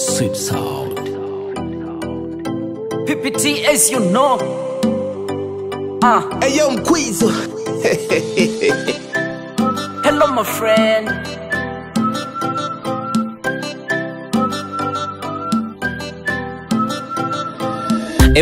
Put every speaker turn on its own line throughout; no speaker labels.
Sweet sound.
PPT as you know.
Hey yo, Mkwizo.
Hello my friend.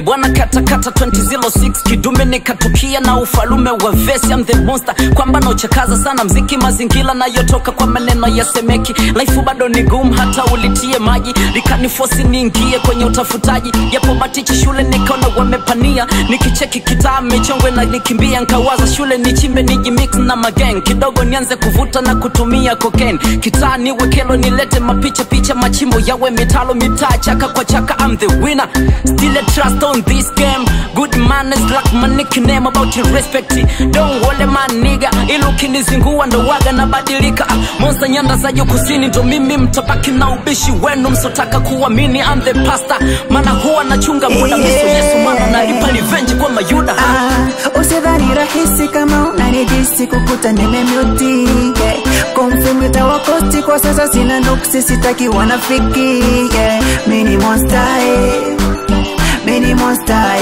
Bwana kata 2006 kidume nikatukia na ufalume wa vesi. I'm the monster kwamba nauchakaza sana mziki mazingira na yotoka kwa maneno ya semeki. Life bado ni gumu hata ulitie maji, likaniforce niingie kwenye utafutaji. Yapo batichi shule nikaona wamepania, nikicheki kitaa michongwe na nikimbia. Nkawaza shule nichimbe nijimix na magang, kidogo nianze kuvuta na kutumia cocaine. Kitaa niwe kelo nilete mapicha picha, machimbo yawe mitalo mitaa chaka kwa chaka. I'm the winner, still a trust on this game. Good manners like my nickname, about your respect. Don't worry my nigga, ilu kinizingua ndo waga na badilika. Monster nyanda za kusini ndo mimi, mtabaki na ubishi wenu msotaka kuamini. I'm the pastor, mana huwa nachunga muda miso Yesu mana nalipa revenge kwa mayuda.
Usidhani rahisi kama unanijisi kukuta nimemute. Confirm utawakosti kwa sasa sina nuksi, sitaki wanafiki. Mini monster, mini monster,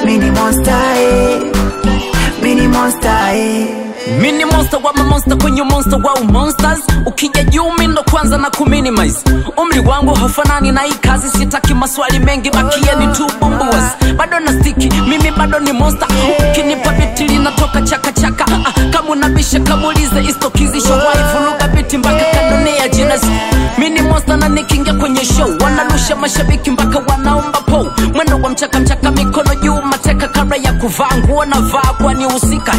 mini monster, mini monster.
Mini monster wa monster kwenye monster wa monsters. Ukija juu mimi ndo kwanza na kuminimize. Umri wangu hafanani na hii kazi, sitaki maswali mengi, bakia ni tu bumbuas. Bado na sticky, mimi bado ni monster. Ukinipa bitili natoka chaka chaka. Kama unabisha kamulize istokizi shawai vuluga biti mpaka kanone ya jealous. Mini monster na nikingia kwenye show, wanarusha mashabiki mpaka wanaomba po. Mwendo wa mchaka mchaka mikono juu mateka, kabla ya kuvaa nguo na vaa kwa ni usika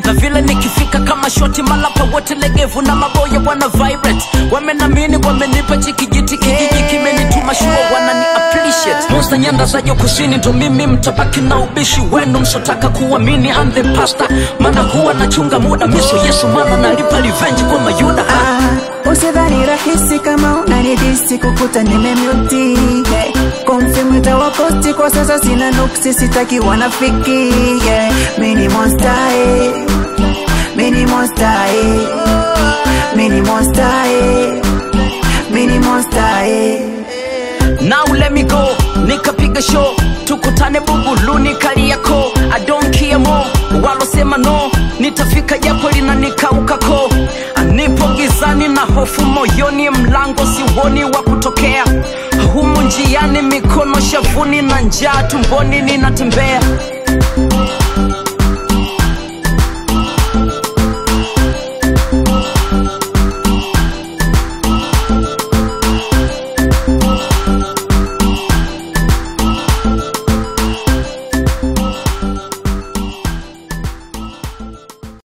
na vile nikifika kama shoti malapa wote legevu na maboya wana vibrate. Wamenamini wamenipa chikijiti kijiji kimenituma shua wanani appreciate. Monster nyanda za kusini ndo mimi, mtabaki na ubishi wenu msotaka kuamini. I'm the pastor, mana huwa nachunga muda miso Yesu mana nalipa revenge kwa mayuda.
Usidhani rahisi kama unanidisi kukuta nimemute. Confirm utawakosti kwa sasa sina nuksi, sitaki wanafiki. Mini monster, mini monster, mini monster, mini monster.
Now let me go, nikapiga show, tukutane Buguluni Kariako. I don't care more, walosema no, nitafika japo linanikauka ko. Nipo gizani na hofu moyoni, mlango siwoni wa kutokea. Humu njiani mikono shavuni na njaa tumboni ninatembea.